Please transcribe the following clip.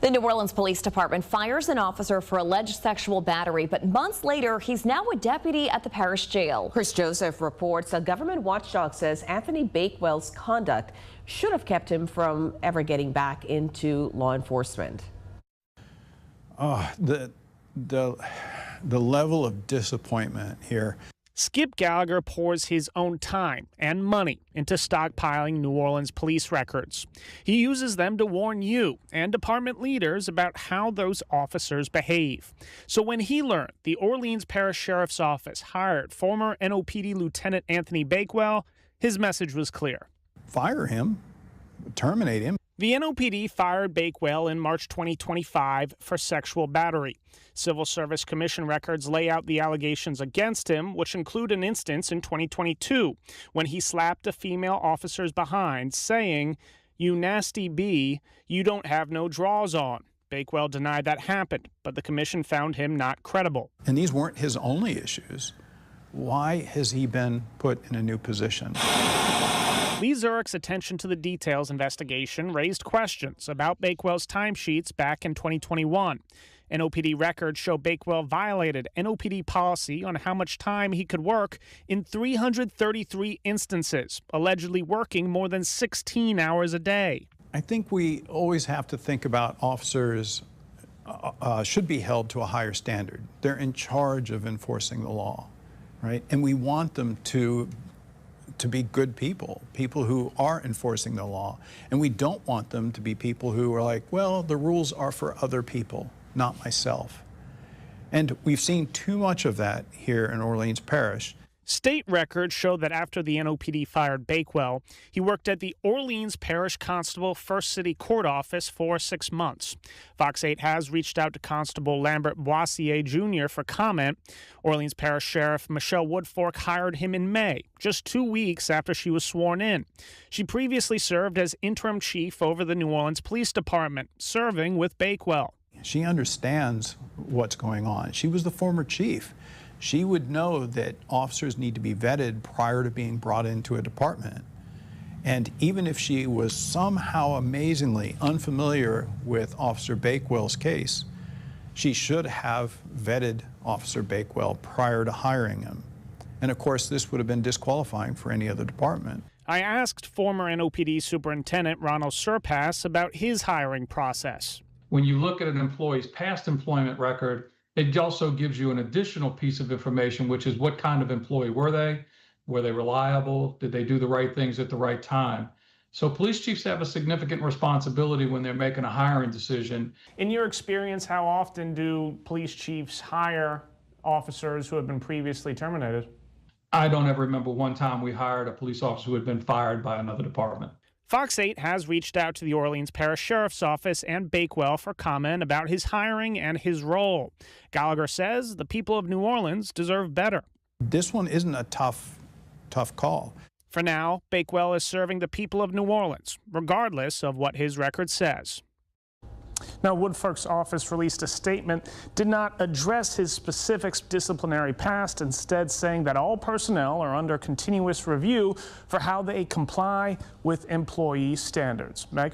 The New Orleans Police Department fires an officer for alleged sexual battery, but months later, he's now a deputy at the Parish jail. Chris Joseph reports a government watchdog says Anthony Bakewell's conduct should have kept him from ever getting back into law enforcement. The level of disappointment here. Skip Gallagher pours his own time and money into stockpiling New Orleans police records. He uses them to warn you and department leaders about how those officers behave. So when he learned the Orleans Parish Sheriff's Office hired former NOPD Lieutenant Anthony Bakewell, his message was clear. Fire him, terminate him. The NOPD fired Bakewell in March 2025 for sexual battery. Civil Service Commission records lay out the allegations against him, which include an instance in 2022 when he slapped a female officer's behind, saying, "You nasty bee, you don't have no drawers on." Bakewell denied that happened, but the commission found him not credible. And these weren't his only issues. Why has he been put in a new position? Lee Zurich's attention to the details investigation raised questions about Bakewell's timesheets back in 2021. NOPD records show Bakewell violated NOPD policy on how much time he could work in 333 instances, allegedly working more than 16 hours a day. I think we always have to think about officers should be held to a higher standard. They're in charge of enforcing the law, right? And we want them to be good people who are enforcing the law. And we don't want them to be people who are like, well, the rules are for other people, not myself. And we've seen too much of that here in Orleans Parish. State records show that after the NOPD fired Bakewell, he worked at the Orleans Parish Constable First City Court Office for 6 months. Fox 8 has reached out to Constable Lambert Boissier Jr. for comment. Orleans Parish Sheriff Michelle Woodfork hired him in May, just 2 weeks after she was sworn in. She previously served as interim chief over the New Orleans Police Department, serving with Bakewell. She understands what's going on. She was the former chief. She would know that officers need to be vetted prior to being brought into a department. And even if she was somehow amazingly unfamiliar with Officer Bakewell's case, she should have vetted Officer Bakewell prior to hiring him. And of course, this would have been disqualifying for any other department. I asked former NOPD Superintendent Ronald Surpass about his hiring process. When you look at an employee's past employment record, it also gives you an additional piece of information, which is what kind of employee were they? Were they reliable? Did they do the right things at the right time? So police chiefs have a significant responsibility when they're making a hiring decision. In your experience, how often do police chiefs hire officers who have been previously terminated? I don't ever remember one time we hired a police officer who had been fired by another department. Fox 8 has reached out to the Orleans Parish Sheriff's Office and Bakewell for comment about his hiring and his role. Gallagher says the people of New Orleans deserve better. This one isn't a tough call. For now, Bakewell is serving the people of New Orleans, regardless of what his record says. Now, Woodfork's office released a statement, did not address his specific disciplinary past, instead saying that all personnel are under continuous review for how they comply with employee standards. Meg?